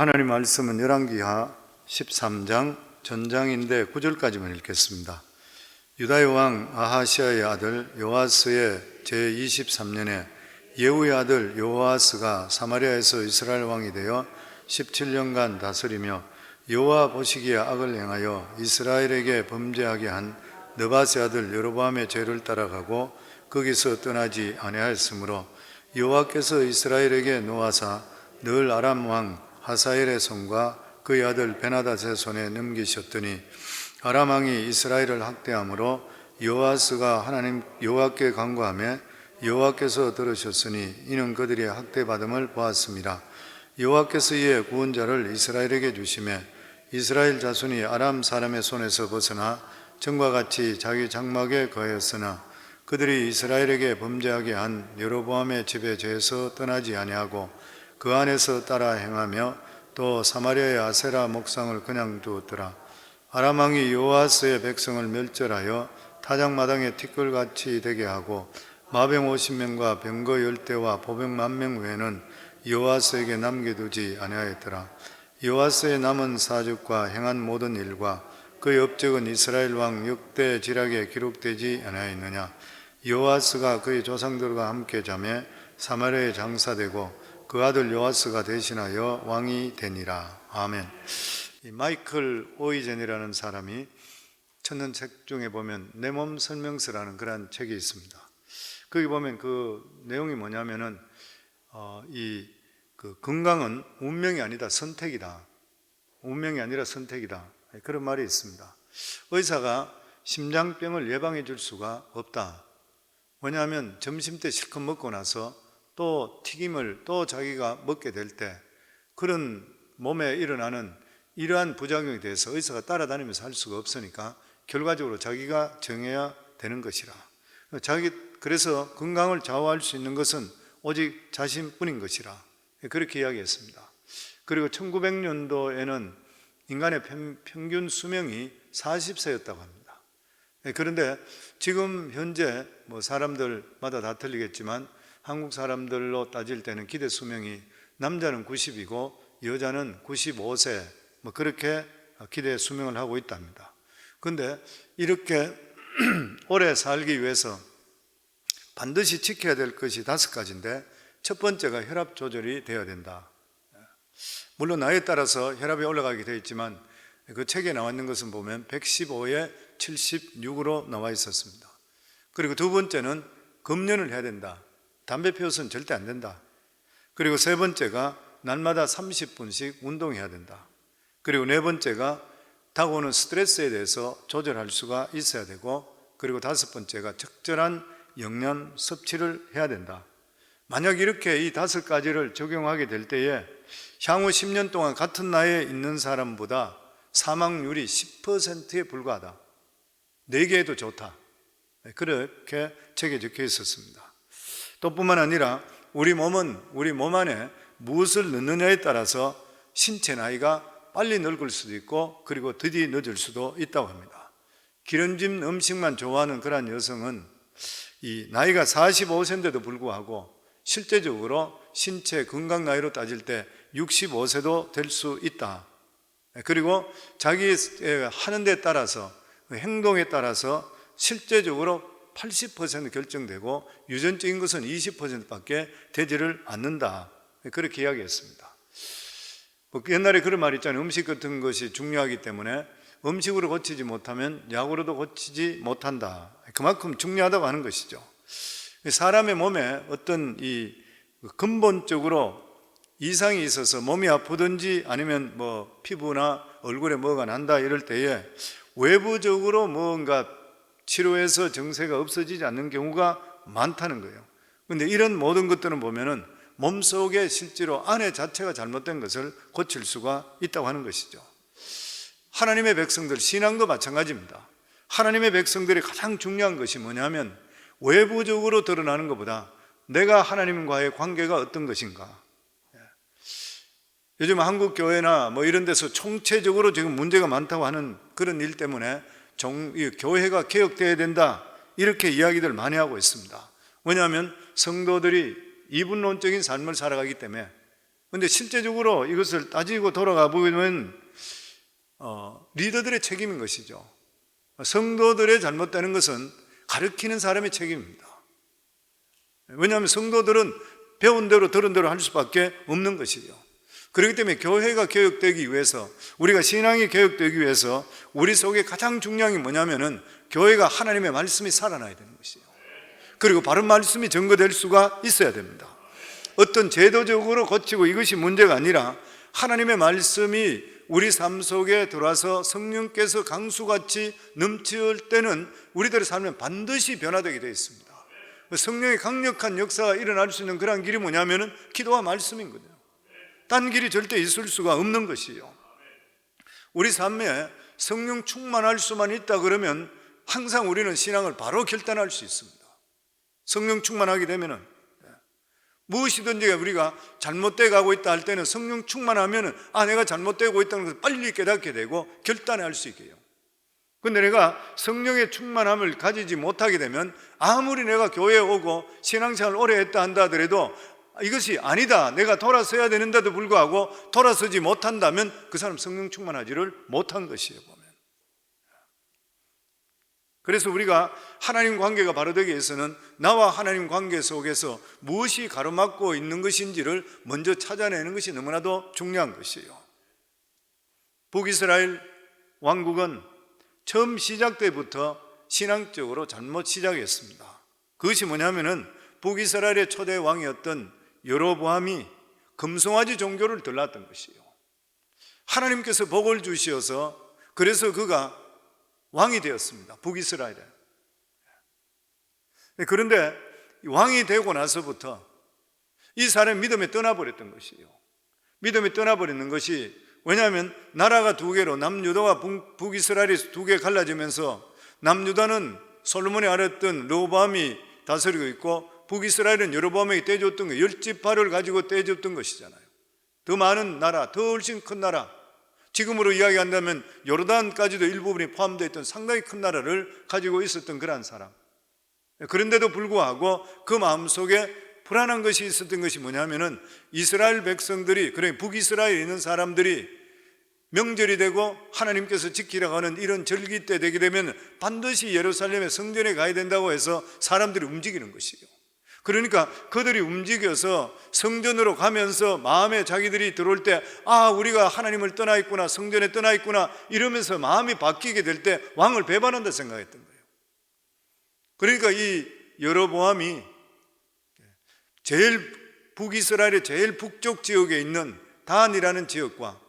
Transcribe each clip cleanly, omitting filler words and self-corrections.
하나님 말씀은 열왕기하 13장 전장인데 9절까지만 읽겠습니다. 유다의 왕 아하시아의 아들 요아스의 제23년에 예후의 아들 요아스가 사마리아에서 이스라엘 왕이 되어 17년간 다스리며 여호와 보시기에 악을 행하여 이스라엘에게 범죄하게 한 느밧의 아들 여로보암의 죄를 따라가고 거기서 떠나지 아니하였으므로 여호와께서 이스라엘에게 노하사 늘 아람 왕 하사엘의 손과 그의 아들 베나닷의 손에 넘기셨더니 아람 왕이 이스라엘을 학대함으로 요아스가 여호와께 간구하며 여호와께서 들으셨으니 이는 그들이 학대받음을 보았습니다. 여호와께서 이에 구원자를 이스라엘에게 주시매 이스라엘 자손이 아람 사람의 손에서 벗어나 전과 같이 자기 장막에 거하였으나 그들이 이스라엘에게 범죄하게 한 여로보암의 집의 죄에서 떠나지 아니하고 그 안에서 따라 행하며 또 사마리아의 아세라 목상을 그냥 두었더라. 아람 왕이 요아스의 백성을 멸절하여 타작마당에 티끌같이 되게 하고 마병 50명과 병거 10대와 보병 10,000명 외에는 요아스에게 남겨두지 아니하였더라. 요아스의 남은 사적과 행한 모든 일과 그의 업적은 이스라엘 왕 역대 지략에 기록되지 아니하였느냐. 요아스가 그의 조상들과 함께 자매 사마리아에 장사되고 그 아들 요아스가 대신하여 왕이 되니라. 아멘. 마이클 오이젠이라는 사람이 찾는 책 중에 보면 내 몸 설명서라는 그런 책이 있습니다. 거기 보면 그 내용이 뭐냐면은 건강은 운명이 아니다 선택이다. 운명이 아니라 선택이다. 그런 말이 있습니다. 의사가 심장병을 예방해 줄 수가 없다. 왜냐하면 점심때 실컷 먹고 나서 또 튀김을 또 자기가 먹게 될 때 그런 몸에 일어나는 이러한 부작용에 대해서 의사가 따라다니면서 할 수가 없으니까 결과적으로 자기가 정해야 되는 것이라. 그래서 건강을 좌우할 수 있는 것은 오직 자신뿐인 것이라. 그렇게 이야기했습니다. 그리고 1900년도에는 인간의 평균 수명이 40세였다고 합니다. 그런데 지금 현재 사람들마다 다 틀리겠지만 한국 사람들로 따질 때는 기대 수명이 남자는 90이고 여자는 95세 그렇게 기대 수명을 하고 있답니다. 그런데 이렇게 오래 살기 위해서 반드시 지켜야 될 것이 5가지인데 첫 번째가 혈압 조절이 되어야 된다. 물론 나이에 따라서 혈압이 올라가게 되어 있지만 그 책에 나와 있는 것은 보면 115에 76으로 나와 있었습니다. 그리고 두 번째는 금연을 해야 된다. 담배 피워서는 절대 안 된다. 그리고 세 번째가 날마다 30분씩 운동해야 된다. 그리고 네 번째가 다가오는 스트레스에 대해서 조절할 수가 있어야 되고, 그리고 5번째가 적절한 영양 섭취를 해야 된다. 만약 이렇게 이 5가지를 적용하게 될 때에 향후 10년 동안 같은 나이에 있는 사람보다 사망률이 10%에 불과하다. 4개에도 좋다. 그렇게 책에 적혀 있었습니다. 또 뿐만 아니라 우리 몸 안에 무엇을 넣느냐에 따라서 신체 나이가 빨리 늙을 수도 있고 그리고 더디 늦을 수도 있다고 합니다. 기름진 음식만 좋아하는 그러한 여성은 이 나이가 45세인데도 불구하고 실제적으로 신체 건강 나이로 따질 때 65세도 될 수 있다. 그리고 자기 하는 데 따라서 행동에 따라서 실제적으로 80% 결정되고 유전적인 것은 20%밖에 되지를 않는다. 그렇게 이야기했습니다. 옛날에 그런 말이 있잖아요. 음식 같은 것이 중요하기 때문에 음식으로 고치지 못하면 약으로도 고치지 못한다. 그만큼 중요하다고 하는 것이죠. 사람의 몸에 어떤 근본적으로 이상이 있어서 몸이 아프든지 아니면 피부나 얼굴에 뭐가 난다 이럴 때에 외부적으로 뭔가 치료해서 증세가 없어지지 않는 경우가 많다는 거예요. 그런데 이런 모든 것들은 보면은 몸속에 실제로 안에 자체가 잘못된 것을 고칠 수가 있다고 하는 것이죠. 하나님의 백성들, 신앙도 마찬가지입니다. 하나님의 백성들이 가장 중요한 것이 뭐냐면 외부적으로 드러나는 것보다 내가 하나님과의 관계가 어떤 것인가. 요즘 한국 교회나 이런 데서 총체적으로 지금 문제가 많다고 하는 그런 일 때문에 교회가 개혁되어야 된다 이렇게 이야기들 많이 하고 있습니다. 왜냐하면 성도들이 이분론적인 삶을 살아가기 때문에 그런데 실제적으로 이것을 따지고 돌아가 보면 리더들의 책임인 것이죠. 성도들의 잘못되는 것은 가르치는 사람의 책임입니다. 왜냐하면 성도들은 배운 대로 들은 대로 할 수밖에 없는 것이죠. 그렇기 때문에 교회가 개혁되기 위해서, 우리가 신앙이 개혁되기 위해서 우리 속에 가장 중요한 게 뭐냐면은 교회가 하나님의 말씀이 살아나야 되는 것이에요. 그리고 바른 말씀이 증거될 수가 있어야 됩니다. 어떤 제도적으로 고치고 이것이 문제가 아니라 하나님의 말씀이 우리 삶 속에 들어와서 성령께서 강수같이 넘칠 때는 우리들의 삶은 반드시 변화되게 되어 있습니다. 성령의 강력한 역사가 일어날 수 있는 그런 길이 뭐냐면은 기도와 말씀인 거죠. 딴 길이 절대 있을 수가 없는 것이에요. 우리 삶에 성령 충만할 수만 있다 그러면 항상 우리는 신앙을 바로 결단할 수 있습니다. 성령 충만하게 되면은 무엇이든지 우리가 잘못되어 가고 있다 할 때는 성령 충만하면은 내가 잘못되고 있다는 것을 빨리 깨닫게 되고 결단할 수 있게 해요. 근데 내가 성령의 충만함을 가지지 못하게 되면 아무리 내가 교회에 오고 신앙생활을 오래 했다 한다 하더라도 이것이 아니다, 내가 돌아서야 되는데도 불구하고 돌아서지 못한다면 그 사람 성령 충만하지를 못한 것이에요, 보면. 그래서 우리가 하나님 관계가 바로 되기 위해서는 나와 하나님 관계 속에서 무엇이 가로막고 있는 것인지를 먼저 찾아내는 것이 너무나도 중요한 것이에요. 북이스라엘 왕국은 처음 시작 때부터 신앙적으로 잘못 시작했습니다. 그것이 뭐냐면은 북이스라엘의 초대 왕이었던 여로보암이 금송아지 종교를 들렀던 것이에요. 하나님께서 복을 주시어서 그래서 그가 왕이 되었습니다. 북이스라엘에. 그런데 왕이 되고 나서부터 이 사람이 믿음에 떠나버렸던 것이에요. 믿음에 떠나버리는 것이, 왜냐하면 나라가 두 개로 남유다와 북이스라엘이 두 개 갈라지면서 남유다는 솔로몬이 알았던 르호보암이 다스리고 있고 북이스라엘은 여로보암에게 떼줬던 거, 10지파를 가지고 떼줬던 것이잖아요. 더 많은 나라, 더 훨씬 큰 나라, 지금으로 이야기한다면 요르단까지도 일부분이 포함되어 있던 상당히 큰 나라를 가지고 있었던 그런 사람. 그런데도 불구하고 그 마음속에 불안한 것이 있었던 것이 뭐냐면은 이스라엘 백성들이, 그래 북이스라엘에 있는 사람들이 명절이 되고 하나님께서 지키라고 하는 이런 절기 때 되게 되면 반드시 예루살렘의 성전에 가야 된다고 해서 사람들이 움직이는 것이에요. 그러니까 그들이 움직여서 성전으로 가면서 마음에 자기들이 들어올 때 우리가 하나님을 떠나 있구나, 성전에 떠나 있구나 이러면서 마음이 바뀌게 될 때 왕을 배반한다 생각했던 거예요. 그러니까 이 여로보암이 북이스라엘의 제일 북쪽 지역에 있는 단이라는 지역과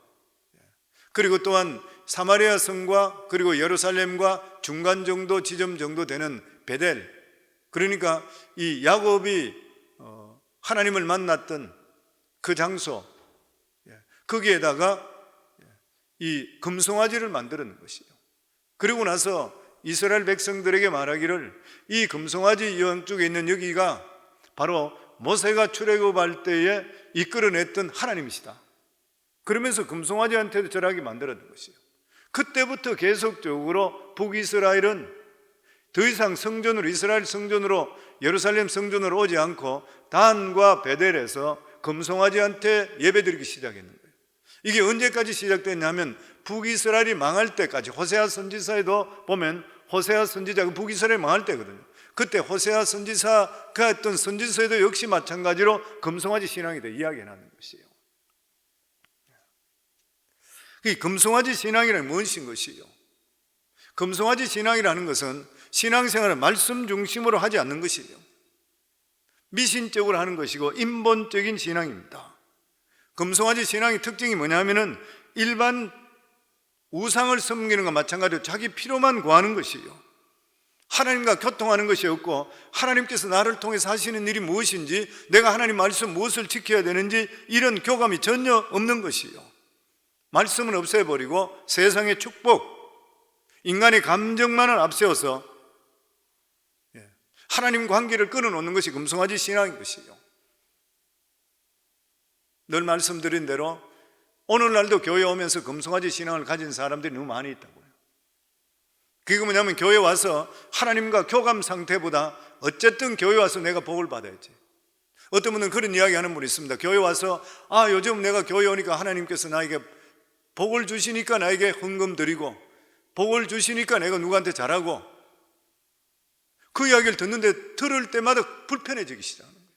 그리고 또한 사마리아 성과 그리고 예루살렘과 중간 정도 지점 정도 되는 베델, 그러니까 이 야곱이 하나님을 만났던 그 장소, 거기에다가 이 금송아지를 만드는 것이에요. 그리고 나서 이스라엘 백성들에게 말하기를 이 금송아지 영쪽에 있는 여기가 바로 모세가 출애굽할 때에 이끌어냈던 하나님이시다. 그러면서 금송아지한테도 절하게 만들었던 것이에요. 그때부터 계속적으로 북이스라엘은 더 이상 성전으로, 이스라엘 성전으로, 예루살렘 성전으로 오지 않고 단과 베델에서 금송아지한테 예배드리기 시작했는 거예요. 이게 언제까지 시작됐냐면 북이스라엘이 망할 때까지, 호세아 선지서에도 보면 호세아 선지자가 북이스라엘이 망할 때거든요. 그때 호세아 선지사가 했던 선지서에도 역시 마찬가지로 금송아지 신앙에 대해 이야기하는 것이에요. 이 금송아지 신앙이라는 무엇인 것이에요? 금송아지 신앙이라는 것은 신앙생활을 말씀 중심으로 하지 않는 것이에요. 미신적으로 하는 것이고 인본적인 신앙입니다. 금송아지 신앙의 특징이 뭐냐면은 일반 우상을 섬기는 것과 마찬가지로 자기 필요만 구하는 것이에요. 하나님과 교통하는 것이 없고 하나님께서 나를 통해서 하시는 일이 무엇인지, 내가 하나님 말씀 무엇을 지켜야 되는지 이런 교감이 전혀 없는 것이에요. 말씀은 없애버리고 세상의 축복, 인간의 감정만을 앞세워서 하나님 관계를 끊어놓는 것이 금송아지 신앙인 것이에요. 늘 말씀드린 대로 오늘날도 교회 오면서 금송아지 신앙을 가진 사람들이 너무 많이 있다고요. 그게 뭐냐면 교회 와서 하나님과 교감 상태보다 어쨌든 교회 와서 내가 복을 받아야지, 어떤 분은 그런 이야기 하는 분이 있습니다. 교회 와서 요즘 내가 교회 오니까 하나님께서 나에게 복을 주시니까 나에게 헌금 드리고 복을 주시니까 내가 누구한테 잘하고, 그 이야기를 들을 때마다 불편해지기 시작하는 거예요.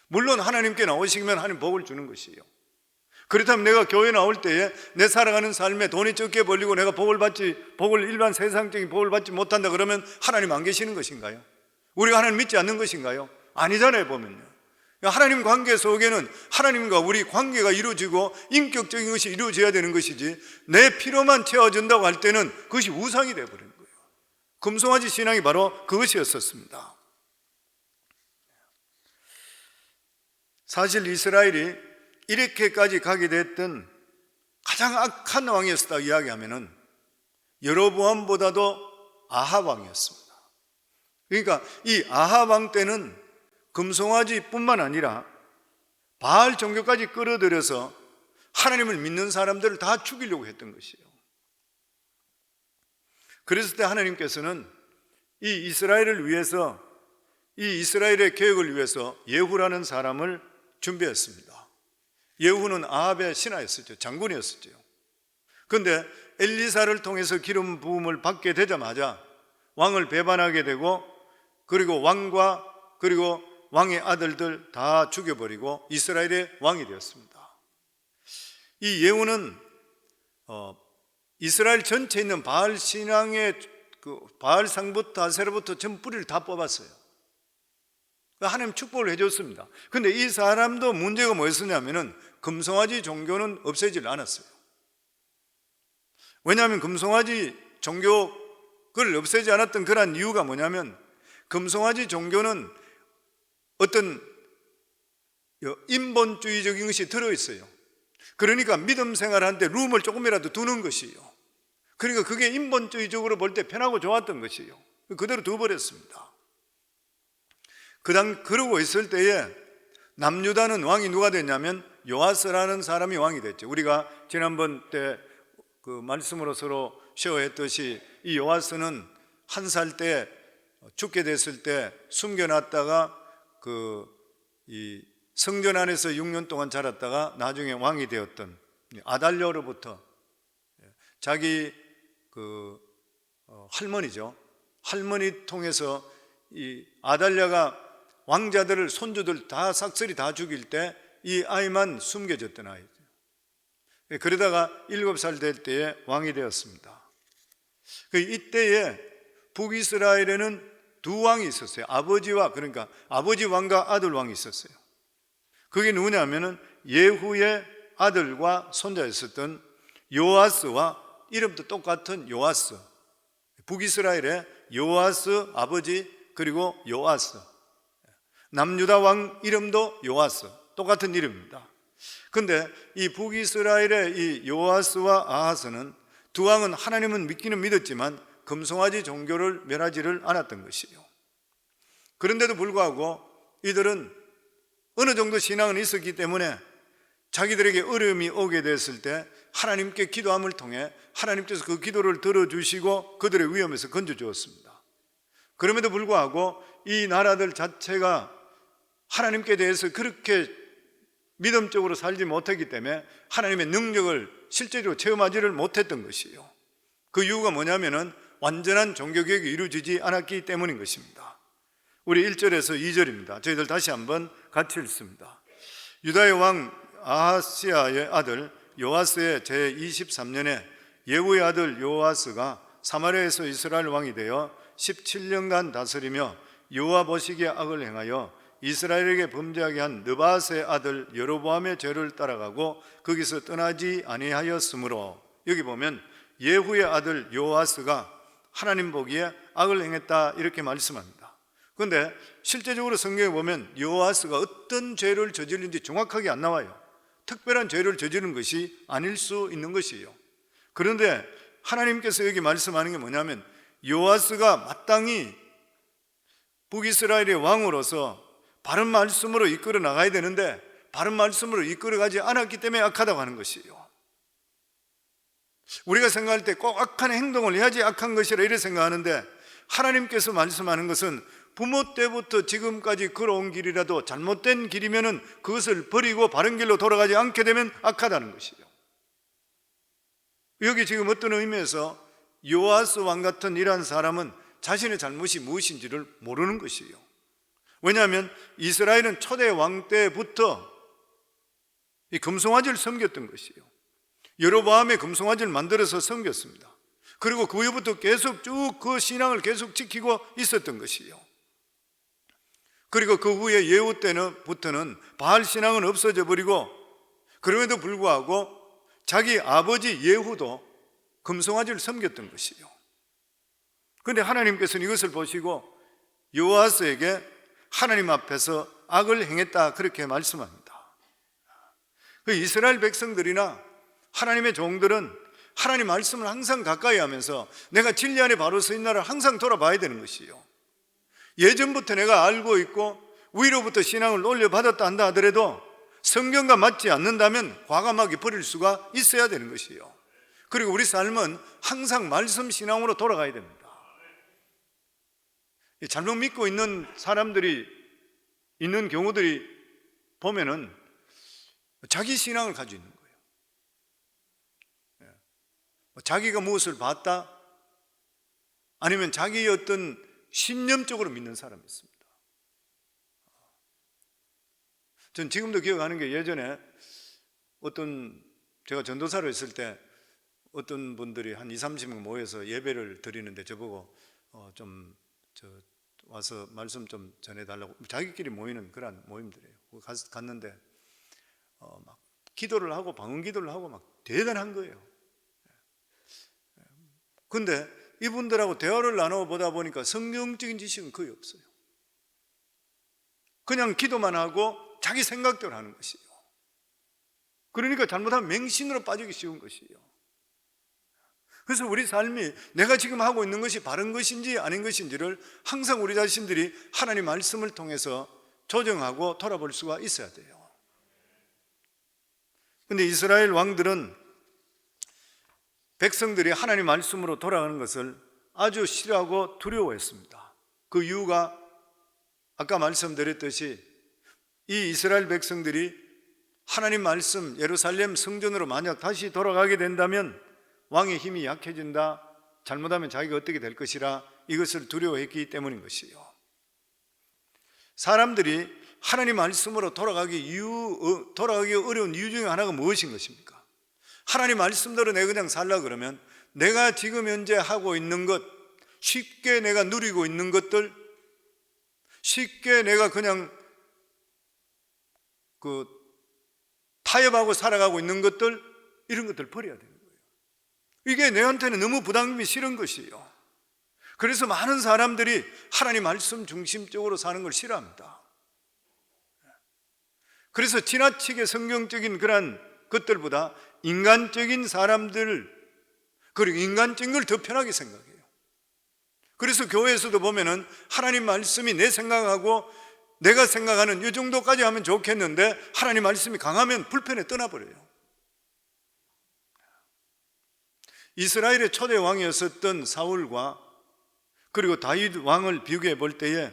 물론 하나님께 나오시면 하나님 복을 주는 것이에요. 그렇다면 내가 교회 나올 때에 내 살아가는 삶에 돈이 적게 벌리고 내가 복을 일반 세상적인 복을 받지 못한다 그러면 하나님 안 계시는 것인가요? 우리가 하나님 믿지 않는 것인가요? 아니잖아요. 보면요, 하나님 관계 속에는 하나님과 우리 관계가 이루어지고 인격적인 것이 이루어져야 되는 것이지, 내 필요만 채워준다고 할 때는 그것이 우상이 되어버리는 거예요. 금송아지 신앙이 바로 그것이었었습니다. 사실 이스라엘이 이렇게까지 가게 됐던 가장 악한 왕이었다 이야기하면은 여로보암보다도 아합 왕이었습니다. 그러니까 이 아합 왕 때는 금송아지뿐만 아니라 바알 종교까지 끌어들여서 하나님을 믿는 사람들을 다 죽이려고 했던 것이에요. 그랬을 때 하나님께서는 이 이스라엘을 위해서, 이 이스라엘의 개혁을 위해서 예후라는 사람을 준비했습니다. 예후는 아합의 신하였었죠. 장군이었었죠. 그런데 엘리사를 통해서 기름 부음을 받게 되자마자 왕을 배반하게 되고, 그리고 그리고 왕의 아들들 다 죽여버리고 이스라엘의 왕이 되었습니다. 이 예후는 이스라엘 전체에 있는 바알 신앙의 바알상부터 아세라부터 전 뿌리를 다 뽑았어요. 하나님 축복을 해줬습니다. 그런데 이 사람도 문제가 뭐였었냐면은 금송아지 종교는 없애질 않았어요. 왜냐하면 금송아지 종교를 없애지 않았던 그런 이유가 뭐냐면, 금송아지 종교는 어떤 인본주의적인 것이 들어있어요. 그러니까 믿음 생활하는데 룸을 조금이라도 두는 것이에요. 그러니까 그게 인본주의적으로 볼 때 편하고 좋았던 것이에요. 그대로 두어버렸습니다. 그러고 있을 때에 남유다는 왕이 누가 됐냐면 요아스라는 사람이 왕이 됐죠. 우리가 지난번 때 그 말씀으로 서로 쉐어했듯이 이 요아스는 1살 때 죽게 됐을 때 숨겨놨다가 이 성전 안에서 6년 동안 자랐다가 나중에 왕이 되었던 아달랴로부터 자기 할머니죠. 할머니 통해서 이 아달랴가 왕자들을, 손주들 다 싹쓸이 다 죽일 때 이 아이만 숨겨졌던 아이죠. 그러다가 7살 될 때에 왕이 되었습니다. 이때에 북이스라엘에는 두 왕이 있었어요. 그러니까 아버지 왕과 아들 왕이 있었어요. 그게 누구냐면은 예후의 아들과 손자였었던 요아스와 이름도 똑같은 요아스. 북이스라엘의 요아스 아버지, 그리고 요아스. 남유다 왕 이름도 요아스. 똑같은 이름입니다. 근데 이 북이스라엘의 이 요아스와 아하스는 두 왕은 하나님은 믿기는 믿었지만 금송아지 종교를 멸하지를 않았던 것이에요. 그런데도 불구하고 이들은 어느 정도 신앙은 있었기 때문에 자기들에게 어려움이 오게 됐을 때 하나님께 기도함을 통해 하나님께서 그 기도를 들어주시고 그들의 위험에서 건져주었습니다. 그럼에도 불구하고 이 나라들 자체가 하나님께 대해서 그렇게 믿음적으로 살지 못했기 때문에 하나님의 능력을 실제로 체험하지를 못했던 것이에요. 그 이유가 뭐냐면은 완전한 종교개혁이 이루어지지 않았기 때문인 것입니다. 우리 1절에서 2절입니다. 저희들 다시 한번 같이 읽습니다. 유다의 왕 아하시아의 아들 요아스의 제23년에 예후의 아들 요아스가 사마리아에서 이스라엘 왕이 되어 17년간 다스리며 여호와 보시기에 악을 행하여 이스라엘에게 범죄하게 한 느밧의 아들 여로보암의 죄를 따라가고 거기서 떠나지 아니하였으므로, 여기 보면 예후의 아들 요아스가 하나님 보기에 악을 행했다 이렇게 말씀합니다. 그런데 실제적으로 성경에 보면 요아스가 어떤 죄를 저질른지 정확하게 안 나와요. 특별한 죄를 저지른 것이 아닐 수 있는 것이에요. 그런데 하나님께서 여기 말씀하는 게 뭐냐면 요아스가 마땅히 북이스라엘의 왕으로서 바른 말씀으로 이끌어 나가야 되는데 바른 말씀으로 이끌어가지 않았기 때문에 악하다고 하는 것이에요. 우리가 생각할 때 꼭 악한 행동을 해야지 악한 것이라 이렇게 생각하는데 하나님께서 말씀하는 것은 부모 때부터 지금까지 걸어온 길이라도 잘못된 길이면은 그것을 버리고 바른 길로 돌아가지 않게 되면 악하다는 것이에요. 여기 지금 어떤 의미에서 요아스 왕 같은 이러한 사람은 자신의 잘못이 무엇인지를 모르는 것이에요. 왜냐하면 이스라엘은 초대 왕 때부터 이 금송아지를 섬겼던 것이에요. 여로보암의 금송아지를 만들어서 섬겼습니다. 그리고 그 후부터 계속 쭉 그 신앙을 계속 지키고 있었던 것이에요. 그리고 그 후에 예후 때부터는 바알 신앙은 없어져 버리고, 그럼에도 불구하고 자기 아버지 예후도 금송아지를 섬겼던 것이에요. 그런데 하나님께서는 이것을 보시고 요아스에게 하나님 앞에서 악을 행했다, 그렇게 말씀합니다. 그 이스라엘 백성들이나 하나님의 종들은 하나님 말씀을 항상 가까이 하면서 내가 진리 안에 바로 서 있나를 항상 돌아봐야 되는 것이에요. 예전부터 내가 알고 있고 위로부터 신앙을 올려받았다 한다 하더라도 성경과 맞지 않는다면 과감하게 버릴 수가 있어야 되는 것이에요. 그리고 우리 삶은 항상 말씀 신앙으로 돌아가야 됩니다. 잘못 믿고 있는 사람들이 있는 경우들이 보면은 자기 신앙을 가지고 있는 거예요. 자기가 무엇을 봤다, 아니면 자기의 어떤 신념적으로 믿는 사람이 있습니다. 전 지금도 기억하는 게, 예전에 제가 전도사로 있을 때 어떤 분들이 한 20-30명 모여서 예배를 드리는데 저보고 와서 말씀 좀 전해달라고, 자기끼리 모이는 그런 모임들이에요. 갔는데 막 기도를 하고 방언 기도를 하고 막 대단한 거예요. 근데 이분들하고 대화를 나눠보다 보니까 성경적인 지식은 거의 없어요. 그냥 기도만 하고 자기 생각대로 하는 것이에요. 그러니까 잘못하면 맹신으로 빠지기 쉬운 것이에요. 그래서 우리 삶이 내가 지금 하고 있는 것이 바른 것인지 아닌 것인지를 항상 우리 자신들이 하나님 말씀을 통해서 조정하고 돌아볼 수가 있어야 돼요. 그런데 이스라엘 왕들은 백성들이 하나님 말씀으로 돌아가는 것을 아주 싫어하고 두려워했습니다. 그 이유가 아까 말씀드렸듯이 이 이스라엘 백성들이 하나님 말씀 예루살렘 성전으로 만약 다시 돌아가게 된다면 왕의 힘이 약해진다, 잘못하면 자기가 어떻게 될 것이라 이것을 두려워했기 때문인 것이에요. 사람들이 하나님 말씀으로 돌아가기 어려운 이유 중에 하나가 무엇인 것입니까? 하나님 말씀대로 내가 그냥 살라 그러면 내가 지금 현재 하고 있는 것, 쉽게 내가 누리고 있는 것들, 쉽게 내가 그냥 타협하고 살아가고 있는 것들, 이런 것들 버려야 되는 거예요. 이게 내한테는 너무 부담이 싫은 것이에요. 그래서 많은 사람들이 하나님 말씀 중심적으로 사는 걸 싫어합니다. 그래서 지나치게 성경적인 그런 것들보다 인간적인 사람들, 그리고 인간적인 걸 더 편하게 생각해요. 그래서 교회에서도 보면은 하나님 말씀이 내 생각하고 내가 생각하는 이 정도까지 하면 좋겠는데 하나님 말씀이 강하면 불편해 떠나버려요. 이스라엘의 초대 왕이었었던 사울과 그리고 다윗 왕을 비교해 볼 때에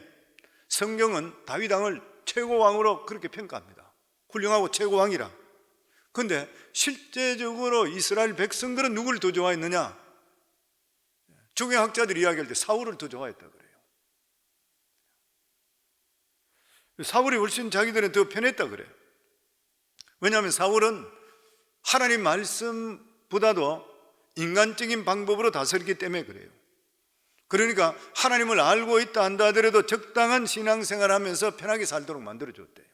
성경은 다윗 왕을 최고 왕으로 그렇게 평가합니다. 훌륭하고 최고 왕이라. 그런데 실제적으로 이스라엘 백성들은 누구를 더 좋아했느냐? 중요학자들이 이야기할 때 사울을 더 좋아했다 그래요. 사울이 훨씬 자기들은 더 편했다 그래요. 왜냐하면 사울은 하나님 말씀보다도 인간적인 방법으로 다스렸기 때문에 그래요. 그러니까 하나님을 알고 있다 한다 하더라도 적당한 신앙생활을 하면서 편하게 살도록 만들어줬대요.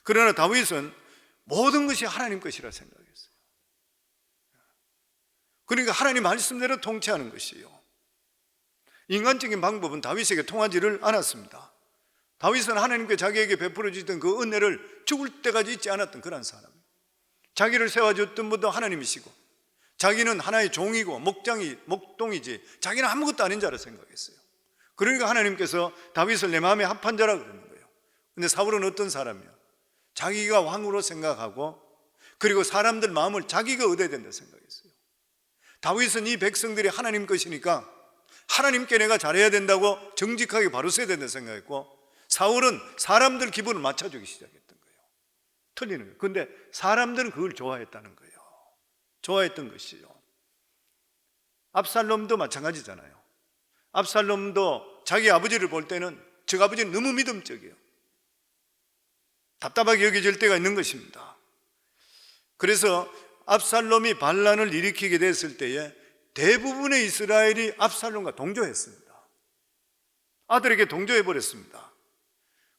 그러나 다윗은 모든 것이 하나님 것이라 생각했어요. 그러니까 하나님 말씀대로 통치하는 것이에요. 인간적인 방법은 다윗에게 통하지를 않았습니다. 다윗은 하나님께 자기에게 베풀어 주셨던 그 은혜를 죽을 때까지 잊지 않았던 그런 사람이에요. 자기를 세워줬던 분도 하나님이시고 자기는 하나의 종이고 목동이지 자기는 아무것도 아닌 자라 생각했어요. 그러니까 하나님께서 다윗을 내 마음에 합한 자라 그러는 거예요. 근데 사울은 어떤 사람이에요? 자기가 왕으로 생각하고 그리고 사람들 마음을 자기가 얻어야 된다 생각했어요. 다윗은 이 백성들이 하나님 것이니까 하나님께 내가 잘해야 된다고 정직하게 바로 서야 된다고 생각했고, 사울은 사람들 기분을 맞춰주기 시작했던 거예요. 틀리는 거예요. 근데 사람들은 그걸 좋아했다는 거예요. 좋아했던 것이요. 압살롬도 마찬가지잖아요. 압살롬도 자기 아버지를 볼 때는 저 아버지는 너무 믿음적이에요. 답답하게 여겨질 때가 있는 것입니다. 그래서 압살롬이 반란을 일으키게 됐을 때에 대부분의 이스라엘이 압살롬과 동조했습니다. 아들에게 동조해버렸습니다.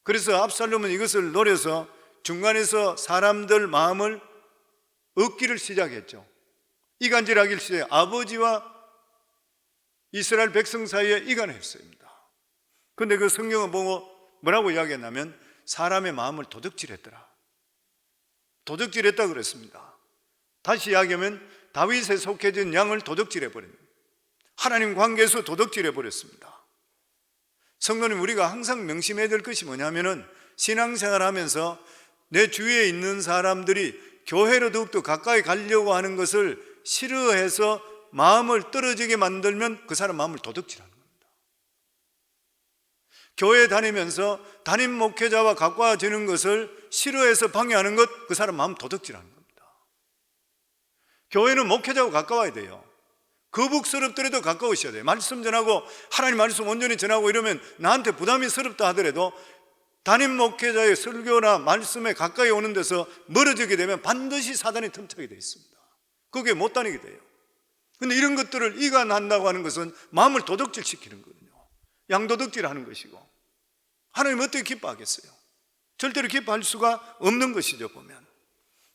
그래서 압살롬은 이것을 노려서 중간에서 사람들 마음을 얻기를 시작했죠. 이간질하기를 시작해 아버지와 이스라엘 백성 사이에 이간했습니다. 그런데 그 성경을 보고 뭐라고 이야기했냐면 사람의 마음을 도둑질했더라. 도둑질했다 그랬습니다. 다시 이야기하면 다윗에 속해진 양을 도둑질해버립니다. 하나님 관계에서 도둑질해버렸습니다. 성도님, 우리가 항상 명심해야 될 것이 뭐냐면은 신앙생활하면서 내 주위에 있는 사람들이 교회로 더욱더 가까이 가려고 하는 것을 싫어해서 마음을 떨어지게 만들면 그 사람 마음을 도둑질하는 겁니다. 교회 다니면서 담임 목회자와 가까워지는 것을 싫어해서 방해하는 것, 그 사람 마음 도둑질하는 겁니다. 교회는 목회자와 가까워야 돼요. 거북스럽더라도 가까우셔야 돼요. 말씀 전하고 하나님 말씀 온전히 전하고 이러면 나한테 부담이 스럽다 하더라도 담임 목회자의 설교나 말씀에 가까이 오는 데서 멀어지게 되면 반드시 사단이 틈타게 되어 있습니다. 거기에 못 다니게 돼요. 근데 이런 것들을 이간한다고 하는 것은 마음을 도둑질 시키는 거거든요. 양도둑질 하는 것이고, 하나님 어떻게 기뻐하겠어요? 절대로 기뻐할 수가 없는 것이죠, 보면.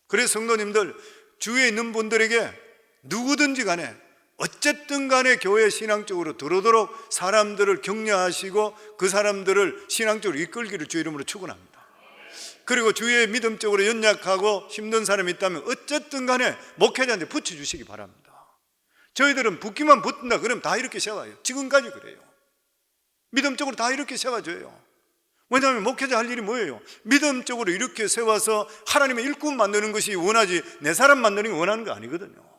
그래서 성도님들, 주위에 있는 분들에게 누구든지 간에 어쨌든 간에 교회 신앙적으로 들어오도록 사람들을 격려하시고 그 사람들을 신앙적으로 이끌기를 주 이름으로 축원합니다. 그리고 주위에 믿음적으로 연약하고 힘든 사람이 있다면 어쨌든 간에 목회자한테 붙여주시기 바랍니다. 저희들은 붙기만 붙는다 그러면 다 이렇게 세워요. 지금까지 그래요. 믿음적으로 다 이렇게 세워줘요. 왜냐하면 목회자 할 일이 뭐예요? 믿음적으로 이렇게 세워서 하나님의 일꾼 만드는 것이 원하지 내 사람 만드는 게 원하는 거 아니거든요.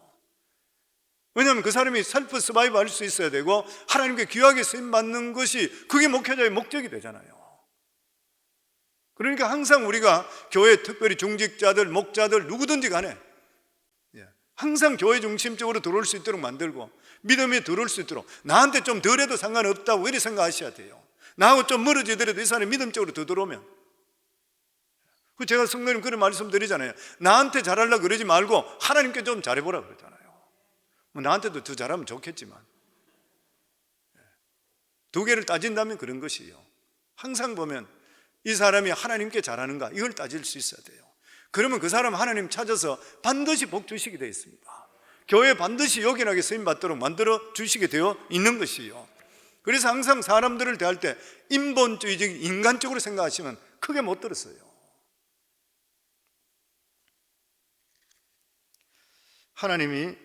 왜냐하면 그 사람이 셀프 서바이브 할 수 있어야 되고 하나님께 귀하게 쓰임받는 것이 그게 목회자의 목적이 되잖아요. 그러니까 항상 우리가 교회 특별히 중직자들, 목자들 누구든지 간에 항상 교회 중심적으로 들어올 수 있도록 만들고 믿음이 들어올 수 있도록 나한테 좀 덜해도 상관없다고 이렇게 생각하셔야 돼요. 나하고 좀 멀어지더라도 이 사람이 믿음적으로 더 들어오면, 제가 성도님 그런 말씀 드리잖아요. 나한테 잘하려고 그러지 말고 하나님께 좀 잘해보라 그러잖아요. 뭐 나한테도 더 잘하면 좋겠지만 두 개를 따진다면 그런 것이에요. 항상 보면 이 사람이 하나님께 잘하는가 이걸 따질 수 있어야 돼요. 그러면 그 사람 하나님 찾아서 반드시 복 주시게 되어 있습니다. 교회 반드시 요긴하게 쓰임받도록 만들어 주시게 되어 있는 것이에요. 그래서 항상 사람들을 대할 때 인본주의적인 인간적으로 생각하시면 크게 못 들었어요. 하나님이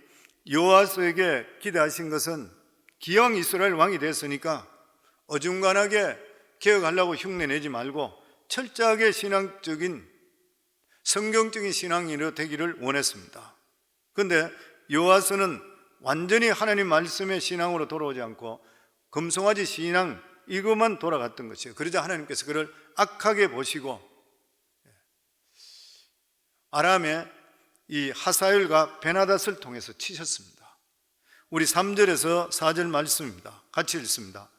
요아스에게 기대하신 것은 기왕 이스라엘 왕이 됐으니까 어중간하게 개혁하려고 흉내내지 말고 철저하게 신앙적인 성경적인 신앙인으로 되기를 원했습니다. 그런데 요아스는 완전히 하나님 말씀의 신앙으로 돌아오지 않고 금송아지 신앙 이것만 돌아갔던 것이에요. 그러자 하나님께서 그를 악하게 보시고 아람의 이 하사엘과 베나닷을 통해서 치셨습니다. 우리 3절에서 4절 말씀입니다. 같이 읽습니다.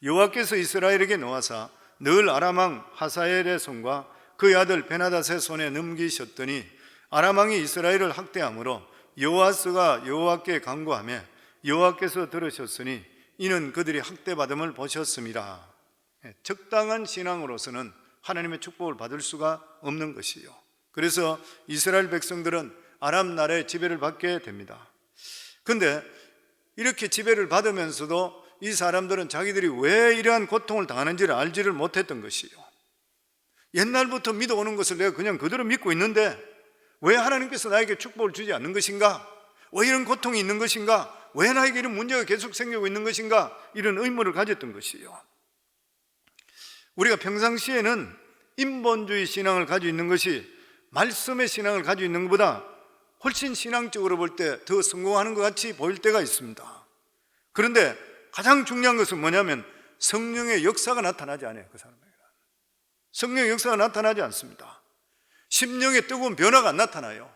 여호와께서 이스라엘에게 놓아사 늘 아람 왕 하사엘의 손과 그의 아들 베나닷의 손에 넘기셨더니 아람 왕이 이스라엘을 학대함으로 요아스가 여호와께 간구하며 여호와께서 들으셨으니 이는 그들이 학대받음을 보셨습니다. 적당한 신앙으로서는 하나님의 축복을 받을 수가 없는 것이요. 그래서 이스라엘 백성들은 아람 나라의 지배를 받게 됩니다. 그런데 이렇게 지배를 받으면서도 이 사람들은 자기들이 왜 이러한 고통을 당하는지를 알지를 못했던 것이요. 옛날부터 믿어오는 것을 내가 그냥 그대로 믿고 있는데 왜 하나님께서 나에게 축복을 주지 않는 것인가? 왜 이런 고통이 있는 것인가? 왜 나에게 이런 문제가 계속 생기고 있는 것인가? 이런 의문을 가졌던 것이요. 우리가 평상시에는 인본주의 신앙을 가지고 있는 것이 말씀의 신앙을 가지고 있는 것보다 훨씬 신앙적으로 볼 때 더 성공하는 것 같이 보일 때가 있습니다. 그런데 가장 중요한 것은 뭐냐면 성령의 역사가 나타나지 않아요. 그 사람에게 성령의 역사가 나타나지 않습니다. 심령의 뜨거운 변화가 안 나타나요.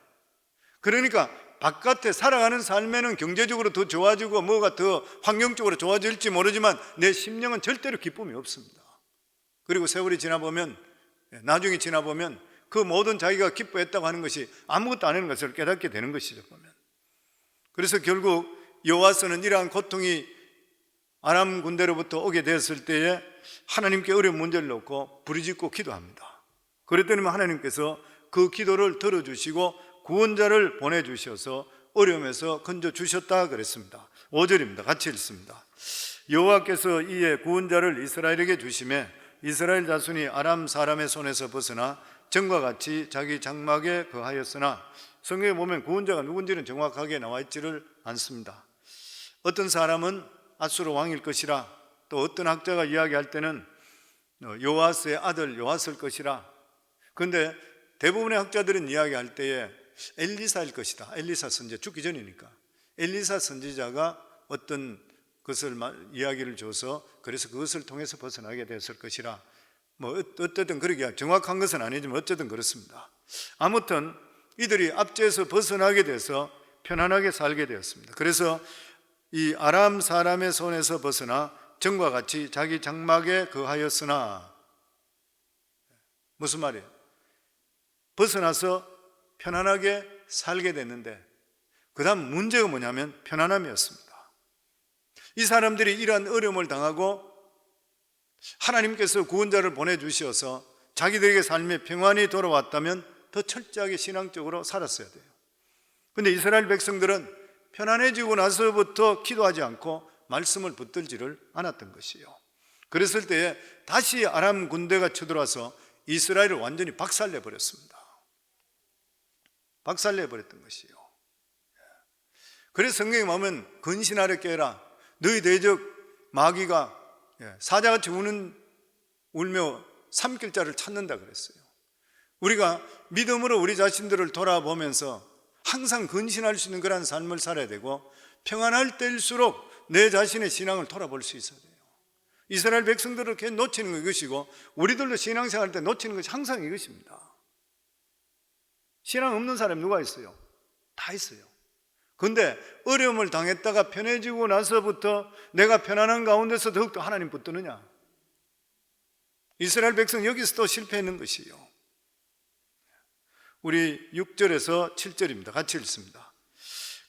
그러니까 바깥에 살아가는 삶에는 경제적으로 더 좋아지고 뭐가 더 환경적으로 좋아질지 모르지만 내 심령은 절대로 기쁨이 없습니다. 그리고 세월이 지나보면, 나중에 지나보면 그 모든 자기가 기뻐했다고 하는 것이 아무것도 아닌 것을 깨닫게 되는 것이죠. 보면. 그래서 결국 여호와서는 이러한 고통이 아람 군대로부터 오게 되었을 때에 하나님께 어려운 문제를 놓고 부르짖고 기도합니다. 그랬더니 하나님께서 그 기도를 들어주시고 구원자를 보내주셔서 어려움에서 건져주셨다 그랬습니다. 5절입니다. 같이 읽습니다. 여호와께서 이에 구원자를 이스라엘에게 주심에 이스라엘 자손이 아람 사람의 손에서 벗어나 전과 같이 자기 장막에 거하였으나, 성경에 보면 구원자가 누군지는 정확하게 나와 있지를 않습니다. 어떤 사람은 아수르 왕일 것이라, 또 어떤 학자가 이야기할 때는 요아스의 아들 요아스일 것이라. 그런데 대부분의 학자들은 이야기할 때에 엘리사일 것이다. 엘리사 선지자, 죽기 전이니까 엘리사 선지자가 어떤 것을 이야기를 줘서 그래서 그것을 통해서 벗어나게 됐을 것이라. 뭐 어쨌든 그러기야 정확한 것은 아니지만 어쨌든 그렇습니다. 아무튼 이들이 압제에서 벗어나게 돼서 편안하게 살게 되었습니다. 그래서 이 아람 사람의 손에서 벗어나 전과 같이 자기 장막에 거하였으나, 무슨 말이에요? 벗어나서 편안하게 살게 됐는데 그 다음 문제가 뭐냐면 편안함이었습니다. 이 사람들이 이러한 어려움을 당하고 하나님께서 구원자를 보내주셔서 자기들에게 삶의 평안이 돌아왔다면 더 철저하게 신앙적으로 살았어야 돼요. 그런데 이스라엘 백성들은 편안해지고 나서부터 기도하지 않고 말씀을 붙들지를 않았던 것이에요. 그랬을 때에 다시 아람 군대가 쳐들어와서 이스라엘을 완전히 박살내버렸습니다. 박살내버렸던 것이에요. 그래서 성경에 보면 근신하려 깨라, 너희 대적 마귀가 사자같이 울며 삼킬 자를 찾는다 그랬어요. 우리가 믿음으로 우리 자신들을 돌아보면서 항상 근신할 수 있는 그런 삶을 살아야 되고, 평안할 때일수록 내 자신의 신앙을 돌아볼 수 있어야 돼요. 이스라엘 백성들을 이렇게 놓치는 건 이것이고, 우리들도 신앙생활할 때 놓치는 것이 항상 이것입니다. 신앙 없는 사람이 누가 있어요? 다 있어요. 그런데 어려움을 당했다가 편해지고 나서부터 내가 편안한 가운데서 더욱더 하나님 붙드느냐? 이스라엘 백성 여기서 또 실패했는 것이에요. 우리 6절에서 7절입니다. 같이 읽습니다.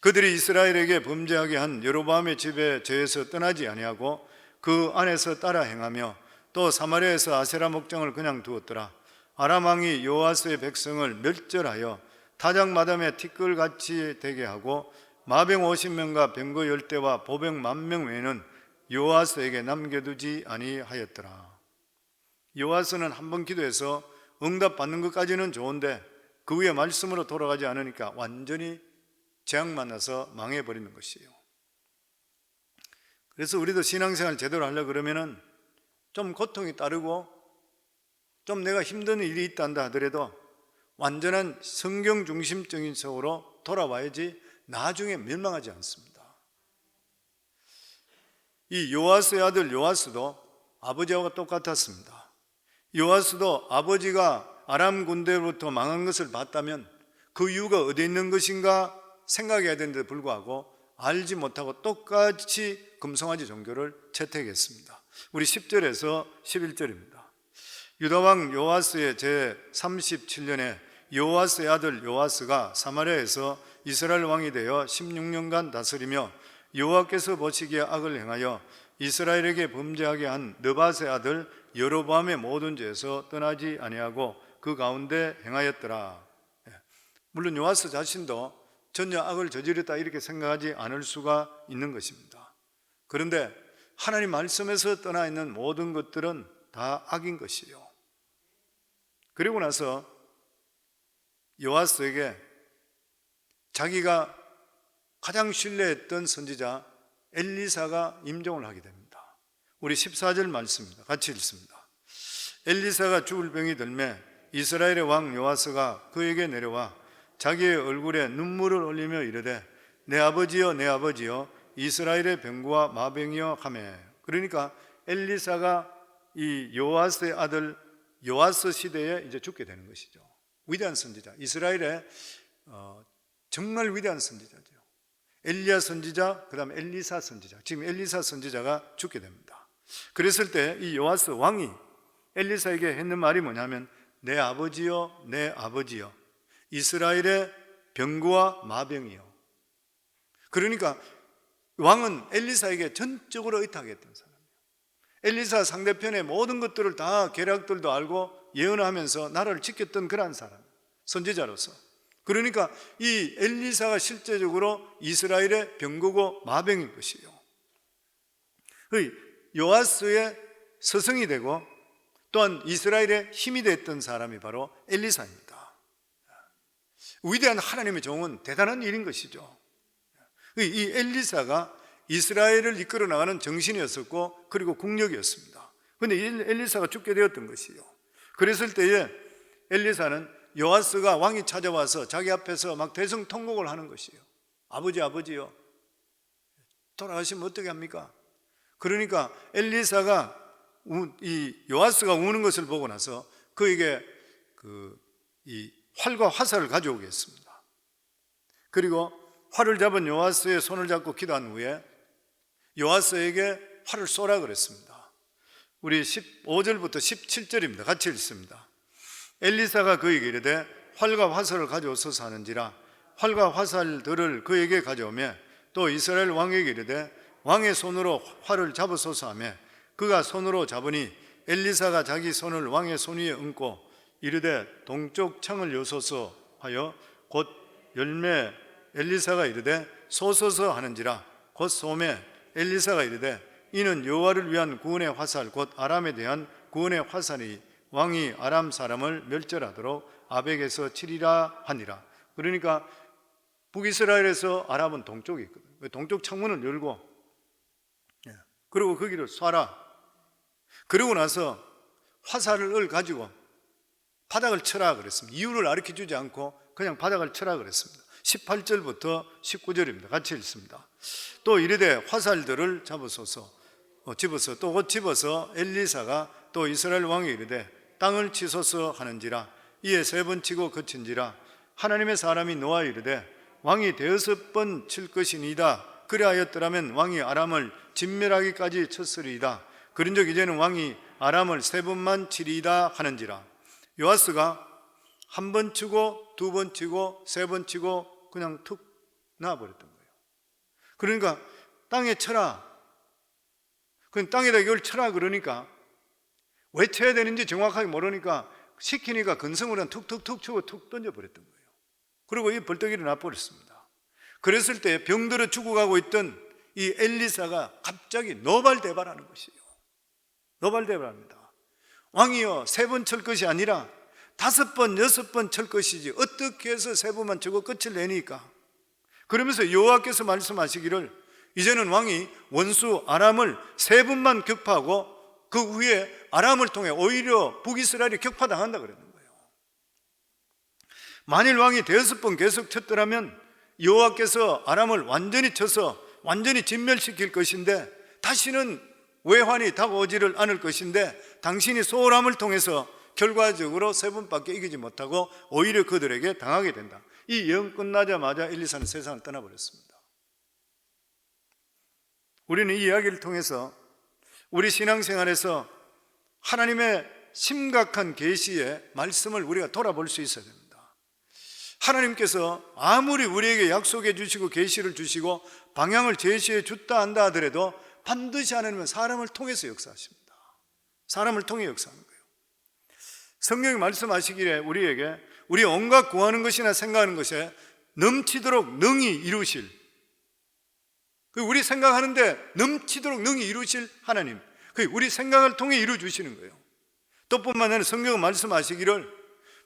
그들이 이스라엘에게 범죄하게 한 여로보암의 집에 저에서 떠나지 아니하고 그 안에서 따라 행하며 또 사마리아에서 아세라 목장을 그냥 두었더라. 아람 왕이 여호와스의 백성을 멸절하여 타작마담에 티끌같이 되게 하고 마병 50명과 병거 10대와 보병 10,000명 외에는 여호와스에게 남겨두지 아니하였더라. 여호와스는 한 번 기도해서 응답 받는 것까지는 좋은데 그 후에 말씀으로 돌아가지 않으니까 완전히 재앙 만나서 망해버리는 것이에요. 그래서 우리도 신앙생활 제대로 하려고 그러면은 좀 고통이 따르고 좀 내가 힘든 일이 있다 한다 하더라도 완전한 성경 중심적인 속으로 돌아와야지 나중에 멸망하지 않습니다. 이 요아스의 아들 요아스도 아버지와 똑같았습니다. 요아스도 아버지가 아람 군대로부터 망한 것을 봤다면 그 이유가 어디에 있는 것인가 생각해야 되는데 불구하고 알지 못하고 똑같이 금송아지 종교를 채택했습니다. 우리 10절에서 11절입니다. 유다왕 요아스의 제37년에 요아스의 아들 요아스가 사마리아에서 이스라엘 왕이 되어 16년간 다스리며 여호와께서 보시기에 악을 행하여 이스라엘에게 범죄하게 한 느밧의 아들 여로보암의 모든 죄에서 떠나지 아니하고 그 가운데 행하였더라. 물론 요아스 자신도 전혀 악을 저지르다 이렇게 생각하지 않을 수가 있는 것입니다. 그런데 하나님 말씀에서 떠나 있는 모든 것들은 다 악인 것이에요. 그리고 나서 요아스에게 자기가 가장 신뢰했던 선지자 엘리사가 임종을 하게 됩니다. 우리 14절 말씀입니다. 같이 읽습니다. 엘리사가 죽을 병이 들매 이스라엘의 왕 요아스가 그에게 내려와 자기의 얼굴에 눈물을 흘리며 이르되 내 아버지여 내 아버지여 이스라엘의 병거와 마병이여 하매. 그러니까 엘리사가 이 요아스의 아들 요아스 시대에 이제 죽게 되는 것이죠. 위대한 선지자, 이스라엘의 정말 위대한 선지자죠. 엘리야 선지자, 그 다음에 엘리사 선지자. 지금 엘리사 선지자가 죽게 됩니다. 그랬을 때 이 요아스 왕이 엘리사에게 했는 말이 뭐냐면, 내 아버지여, 내 아버지여, 이스라엘의 병거와 마병이여. 그러니까 왕은 엘리사에게 전적으로 의탁했던 사람이에요. 엘리사 상대편의 모든 것들을 다 계략들도 알고 예언하면서 나라를 지켰던 그러한 사람, 선지자로서. 그러니까 이 엘리사가 실제적으로 이스라엘의 병거고 마병인 것이에요. 요아스의 스승이 되고 또한 이스라엘의 힘이 됐던 사람이 바로 엘리사입니다. 위대한 하나님의 종은 대단한 일인 것이죠. 이 엘리사가 이스라엘을 이끌어 나가는 정신이었었고 그리고 국력이었습니다. 그런데 엘리사가 죽게 되었던 것이요. 그랬을 때에 엘리사는 요아스가 왕이 찾아와서 자기 앞에서 막 대성통곡을 하는 것이에요. 아버지, 아버지요, 돌아가시면 어떻게 합니까? 그러니까 엘리사가 이 요아스가 우는 것을 보고 나서 그에게 이 활과 화살을 가져오게 했습니다. 그리고 활을 잡은 요아스의 손을 잡고 기도한 후에 요아스에게 활을 쏘라 그랬습니다. 우리 15절부터 17절입니다. 같이 읽습니다. 엘리사가 그에게 이르되 활과 화살을 가져오소서 하는지라 활과 화살들을 그에게 가져오며 또 이스라엘 왕에게 이르되 왕의 손으로 활을 잡으소서 하며 그가 손으로 잡으니 엘리사가 자기 손을 왕의 손 위에 얹고 이르되 동쪽 창을 여소서 하여 곧 열매 엘리사가 이르되 쏘소서 하는지라 곧 쏘매 엘리사가 이르되 이는 여호와를 위한 구원의 화살 곧 아람에 대한 구원의 화살이 왕이 아람 사람을 멸절하도록 아벡에서 치리라 하니라. 그러니까 북이스라엘에서 아람은 동쪽에 있거든요. 동쪽 창문을 열고 그리고 거기를 쏴라. 그러고 나서 화살을 가지고 바닥을 쳐라 그랬습니다. 이유를 가르쳐 주지 않고 그냥 바닥을 쳐라 그랬습니다. 18절부터 19절입니다. 같이 읽습니다. 또 이르되 화살들을 잡으소서 집어서 또 곧 집어서 엘리사가 또 이스라엘 왕에 이르되 땅을 치소서 하는지라 이에 3번 치고 그친지라 하나님의 사람이 노아 이르되 왕이 6번 칠 것이니이다. 그리하였더라면 왕이 아람을 진멸하기까지 쳤으리이다. 그런즉 이제는 왕이 아람을 3번만 치리이다 하는지라. 요아스가 1번 치고 2번 치고 3번 치고 그냥 툭 놔버렸던 거예요. 그러니까 땅에 쳐라. 그 땅에다 이걸 쳐라 그러니까 왜 쳐야 되는지 정확하게 모르니까 시키니까 근성으로 툭툭툭 치고 툭 던져버렸던 거예요. 그리고 이 벌떡 일어나 버렸습니다. 그랬을 때 병들어 죽어가고 있던 이 엘리사가 갑자기 노발대발하는 것이에요. 노발대발합니다. 왕이여 3번 칠 것이 아니라 5번, 6번 칠 것이지 어떻게 해서 3번만 치고 끝을 내니까. 그러면서 여호와께서 말씀하시기를 이제는 왕이 원수 아람을 3번만 격파하고 그 후에 아람을 통해 오히려 북이스라엘이 격파당한다 그랬는 거예요. 만일 왕이 5번 계속 쳤더라면 여호와께서 아람을 완전히 쳐서 완전히 진멸시킬 것인데 다시는 외환이 다가오지를 않을 것인데 당신이 소홀함을 통해서 결과적으로 3번밖에 이기지 못하고 오히려 그들에게 당하게 된다. 이 예언 끝나자마자 엘리사는 세상을 떠나버렸습니다. 우리는 이 이야기를 통해서 우리 신앙생활에서 하나님의 심각한 계시의 말씀을 우리가 돌아볼 수 있어야 됩니다. 하나님께서 아무리 우리에게 약속해 주시고 계시를 주시고 방향을 제시해 줬다 한다 하더라도 반드시 하나님은 사람을 통해서 역사하십니다. 사람을 통해 역사하는 거예요. 성경이 말씀하시기에 우리에게 우리 온갖 구하는 것이나 생각하는 것에 넘치도록 능히 이루실, 우리 생각하는데 넘치도록 능히 이루실 하나님, 우리 생각을 통해 이루어 주시는 거예요. 또 뿐만 아니라 성경은 말씀하시기를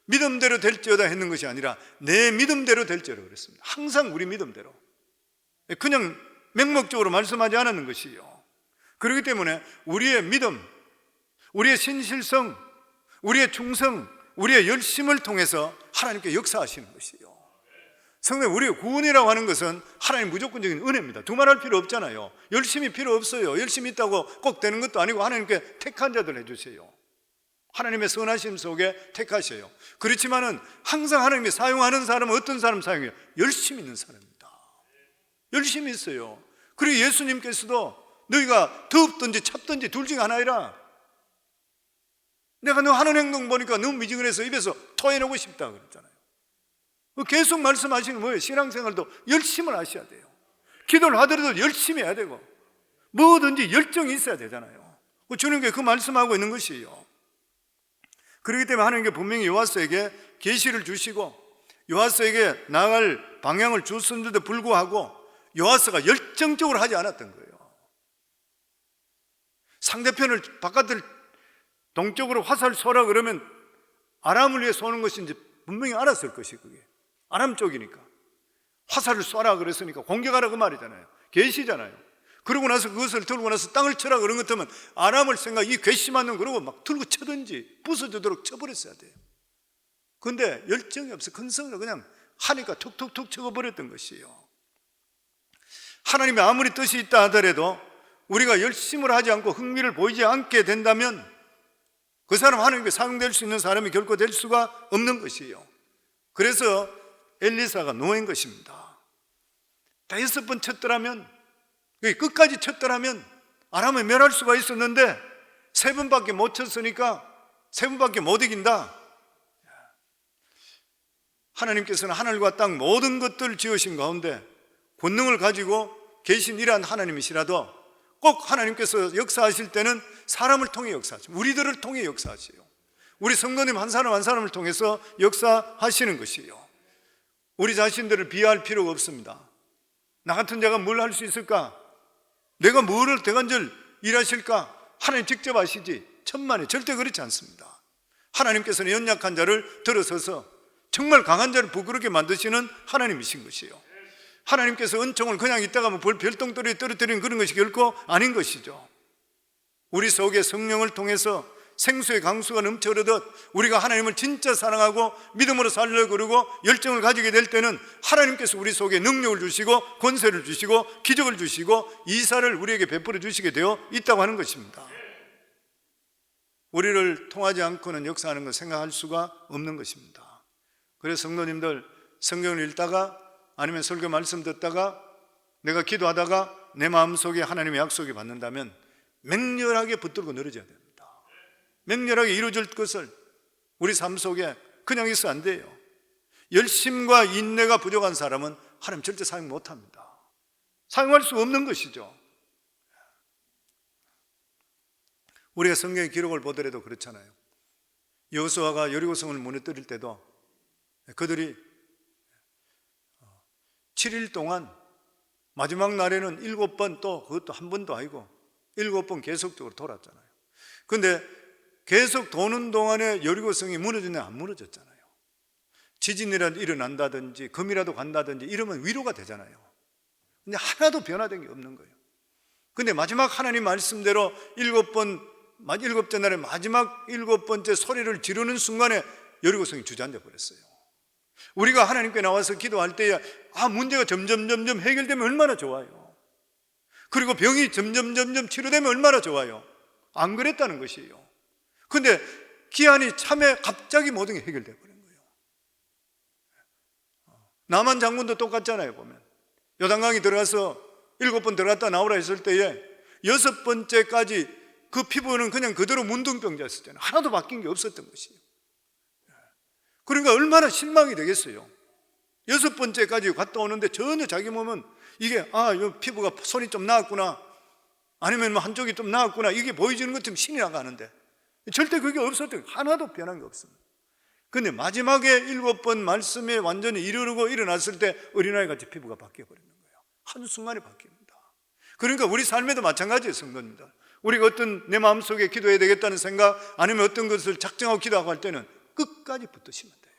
믿음대로 될지어다 했는 것이 아니라 내 믿음대로 될지어다 그랬습니다. 항상 우리 믿음대로, 그냥 맹목적으로 말씀하지 않았는 것이요. 그렇기 때문에 우리의 믿음, 우리의 신실성, 우리의 충성, 우리의 열심을 통해서 하나님께 역사하시는 것이요. 성도님, 우리의 구원이라고 하는 것은 하나님 무조건적인 은혜입니다. 두말할 필요 없잖아요. 열심히 필요 없어요. 열심히 있다고 꼭 되는 것도 아니고 하나님께 택한 자들 해주세요. 하나님의 선하심 속에 택하셔요. 그렇지만은 항상 하나님이 사용하는 사람은 어떤 사람 사용해요? 열심히 있는 사람입니다. 열심히 있어요. 그리고 예수님께서도 너희가 더웁든지 찹든지 둘 중에 하나이라, 내가 너 하는 행동 보니까 너무 미지근해서 입에서 토해내고 싶다 그랬잖아요. 계속 말씀하시는 뭐예요? 신앙생활도 열심을 하셔야 돼요. 기도를 하더라도 열심히 해야 되고 뭐든지 열정이 있어야 되잖아요. 주님께 그 말씀하고 있는 것이에요. 그렇기 때문에 하나님께 분명히 요하스에게 계시를 주시고 요하스에게 나아갈 방향을 주셨는데도 불구하고 요하스가 열정적으로 하지 않았던 거예요. 상대편을 바깥을 동쪽으로 화살 쏘라 그러면 아람을 위해 쏘는 것인지 분명히 알았을 것이, 그게 아람 쪽이니까 화살을 쏘라 그랬으니까 공격하라 그 말이잖아요. 계시잖아요. 그러고 나서 그것을 들고 나서 땅을 쳐라 그런 것 같으면 아람을 생각, 이 괘씸한 놈 그러고 막 들고 쳐든지 부서지도록 쳐버렸어야 돼요. 그런데 열정이 없어. 근성으로 그냥 하니까 툭툭툭 쳐버렸던 것이에요. 하나님이 아무리 뜻이 있다 하더라도 우리가 열심을 하지 않고 흥미를 보이지 않게 된다면 그 사람 하나님께 사용될 수 있는 사람이 결코 될 수가 없는 것이에요. 그래서 엘리사가 노인 것입니다. 5번 쳤더라면, 끝까지 쳤더라면 아람을 멸할 수가 있었는데 3번밖에 못 쳤으니까 3번밖에 못 이긴다. 하나님께서는 하늘과 땅 모든 것들을 지으신 가운데 권능을 가지고 계신 이러한 하나님이시라도 꼭 하나님께서 역사하실 때는 사람을 통해 역사하시고 우리들을 통해 역사하세요. 우리 성도님 한 사람 한 사람을 통해서 역사하시는 것이에요. 우리 자신들을 비하할 필요가 없습니다. 나 같은 자가 뭘 할 수 있을까? 내가 뭐를 대간절 일하실까? 하나님 직접 하시지 천만에 절대 그렇지 않습니다. 하나님께서는 연약한 자를 들어서서 정말 강한 자를 부끄럽게 만드시는 하나님이신 것이에요. 하나님께서 은총을 그냥 있다가 뭐 별똥돌이에 떨어뜨리는 그런 것이 결코 아닌 것이죠. 우리 속에 성령을 통해서 생수의 강수가 넘쳐 흐르듯 우리가 하나님을 진짜 사랑하고 믿음으로 살려고 그러고 열정을 가지게 될 때는 하나님께서 우리 속에 능력을 주시고 권세를 주시고 기적을 주시고 이사를 우리에게 베풀어 주시게 되어 있다고 하는 것입니다. 우리를 통하지 않고는 역사하는 걸 생각할 수가 없는 것입니다. 그래서 성도님들, 성경을 읽다가 아니면 설교 말씀 듣다가 내가 기도하다가 내 마음속에 하나님의 약속이 받는다면 맹렬하게 붙들고 늘어져야 됩니다. 맹렬하게 이루어질 것을 우리 삶 속에 그냥 있어 안 돼요. 열심과 인내가 부족한 사람은 하나님 절대 사용 못합니다. 사용할 수 없는 것이죠. 우리가 성경의 기록을 보더라도 그렇잖아요. 여호수아가 여리고성을 무너뜨릴 때도 그들이 7일 동안 마지막 날에는 7번, 또 그것도 한 번도 아니고 7번 계속적으로 돌았잖아요. 그런데 계속 도는 동안에 여리고성이 무너지냐 안 무너졌잖아요. 지진이라도 일어난다든지 금이라도 간다든지 이러면 위로가 되잖아요. 근데 하나도 변화된 게 없는 거예요. 근데 마지막 하나님 말씀대로 7째 날에 마지막 7번째 소리를 지르는 순간에 여리고성이 주저앉아 버렸어요. 우리가 하나님께 나와서 기도할 때에 문제가 점점 해결되면 얼마나 좋아요. 그리고 병이 점점 치료되면 얼마나 좋아요. 안 그랬다는 것이에요. 근데 기한이 참에 갑자기 모든 게 해결돼 버린 거예요. 나만 장군도 똑같잖아요. 보면 요단강에 들어가서 7번 들어갔다 나오라 했을 때에 6번째까지 그 피부는 그냥 그대로 문둥병자였잖아요. 하나도 바뀐 게 없었던 것이에요. 그러니까 얼마나 실망이 되겠어요. 6번째까지 갔다 오는데 전혀 자기 몸은 이게 이 피부가 손이 좀 나았구나, 아니면 뭐 한쪽이 좀 나았구나, 이게 보여지는 것처럼 신이 나가는데 절대 그게 없었던 거예요. 하나도 변한 게 없습니다. 그런데 마지막에 7번 말씀에 완전히 이르르고 일어났을 때 어린아이 같이 피부가 바뀌어버리는 거예요. 한순간에 바뀝니다. 그러니까 우리 삶에도 마찬가지예요. 성도님들, 우리가 어떤 내 마음속에 기도해야 되겠다는 생각, 아니면 어떤 것을 작정하고 기도하고 할 때는 끝까지 붙드시면 돼요.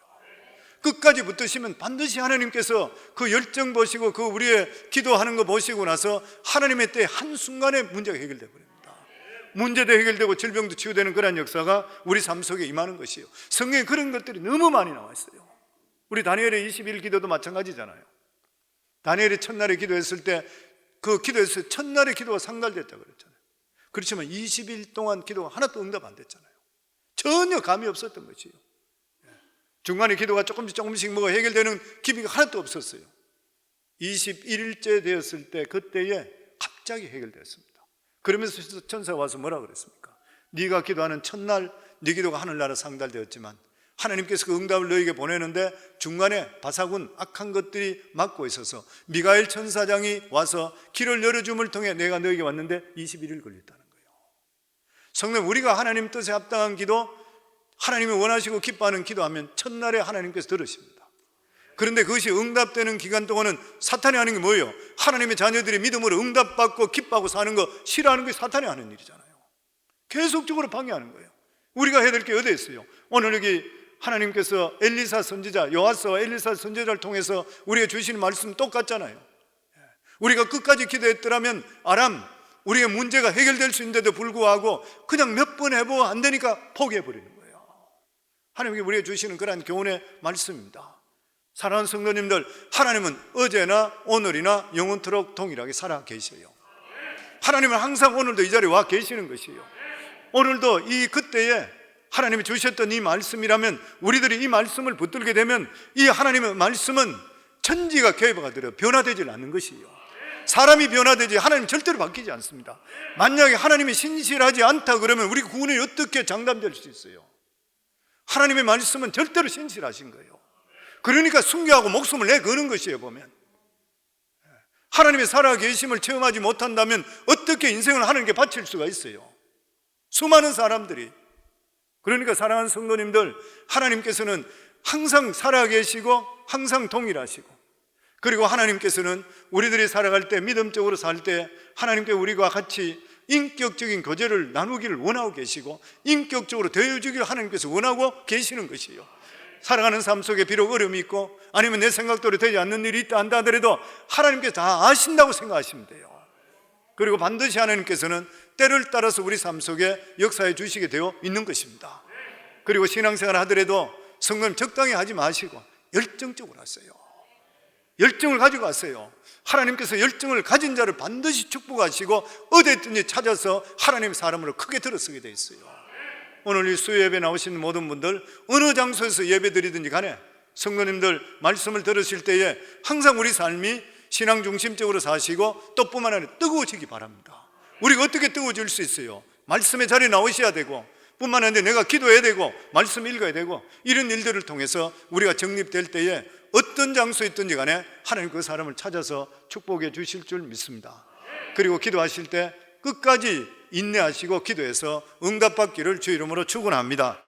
끝까지 붙드시면 반드시 하나님께서 그 열정 보시고 그 우리의 기도하는 거 보시고 나서 하나님의 때에 한순간에 문제가 해결되어 버립니다. 문제도 해결되고 질병도 치유되는 그런 역사가 우리 삶 속에 임하는 것이에요. 성경에 그런 것들이 너무 많이 나와 있어요. 우리 다니엘의 20일 기도도 마찬가지잖아요. 다니엘이 첫날에 기도했을 때 그 기도했을 때 첫날에 기도가 상달됐다고 그랬잖아요. 그렇지만 20일 동안 기도가 하나도 응답 안 됐잖아요. 전혀 감이 없었던 것이에요. 중간에 기도가 조금씩 뭐가 해결되는 기미가 하나도 없었어요. 21일째 되었을 때 그때에 갑자기 해결되었습니다. 그러면서 천사가 와서 뭐라 그랬습니까? 네가 기도하는 첫날 네 기도가 하늘나라 상달되었지만 하나님께서 그 응답을 너에게 보내는데 중간에 바사군 악한 것들이 막고 있어서 미가엘 천사장이 와서 길을 열어줌을 통해 내가 너에게 왔는데 21일 걸렸다는 거예요. 성도님, 우리가 하나님 뜻에 합당한 기도, 하나님이 원하시고 기뻐하는 기도하면 첫날에 하나님께서 들으십니다. 그런데 그것이 응답되는 기간 동안은 사탄이 하는 게 뭐예요? 하나님의 자녀들이 믿음으로 응답받고 기뻐하고 사는 거 싫어하는 게 사탄이 하는 일이잖아요. 계속적으로 방해하는 거예요. 우리가 해야 될 게 어디 있어요? 오늘 여기 하나님께서 엘리사 선지자, 요아스와 엘리사 선지자를 통해서 우리가 주시는 말씀 똑같잖아요. 우리가 끝까지 기도했더라면 아람, 우리의 문제가 해결될 수 있는데도 불구하고 그냥 몇 번 해보고 안 되니까 포기해버리는 거예요. 하나님께 우리가 주시는 그러한 교훈의 말씀입니다. 사랑하는 성도님들, 하나님은 어제나 오늘이나 영원토록 동일하게 살아 계셔요. 하나님은 항상 오늘도 이 자리에 와 계시는 것이에요. 오늘도 이 그때에 하나님이 주셨던 이 말씀이라면 우리들이 이 말씀을 붙들게 되면 이 하나님의 말씀은 천지가 개바가 되려 변화되지 않는 것이에요. 사람이 변화되지 하나님 절대로 바뀌지 않습니다. 만약에 하나님이 신실하지 않다 그러면 우리 구원이 어떻게 장담될 수 있어요? 하나님의 말씀은 절대로 신실하신 거예요. 그러니까 순교하고 목숨을 내거는 것이에요. 보면 하나님의 살아계심을 체험하지 못한다면 어떻게 인생을 하나님께 바칠 수가 있어요? 수많은 사람들이. 그러니까 사랑하는 성도님들, 하나님께서는 항상 살아계시고 항상 동일하시고, 그리고 하나님께서는 우리들이 살아갈 때, 믿음적으로 살 때 하나님께 우리와 같이 인격적인 교제를 나누기를 원하고 계시고 인격적으로 대해주기를 하나님께서 원하고 계시는 것이에요. 살아가는 삶 속에 비록 어려움이 있고 아니면 내 생각대로 되지 않는 일이 있다 한다 하더라도 하나님께서 다 아신다고 생각하시면 돼요. 그리고 반드시 하나님께서는 때를 따라서 우리 삶 속에 역사해 주시게 되어 있는 것입니다. 그리고 신앙생활 하더라도 성도님 적당히 하지 마시고 열정적으로 하세요. 열정을 가지고 하세요. 하나님께서 열정을 가진 자를 반드시 축복하시고 어디든지 찾아서 하나님의 사람으로 크게 들어서게 되어 있어요. 오늘 이 수요 예배 나오시는 모든 분들 어느 장소에서 예배 드리든지 간에 성도님들 말씀을 들으실 때에 항상 우리 삶이 신앙 중심적으로 사시고 또 뿐만 아니라 뜨거워지기 바랍니다. 우리가 어떻게 뜨거워질 수 있어요? 말씀의 자리에 나오셔야 되고 뿐만 아니라 내가 기도해야 되고 말씀 읽어야 되고 이런 일들을 통해서 우리가 정립될 때에 어떤 장소에 있든지 간에 하나님 그 사람을 찾아서 축복해 주실 줄 믿습니다. 그리고 기도하실 때 끝까지 인내하시고 기도해서 응답받기를 주 이름으로 축원합니다.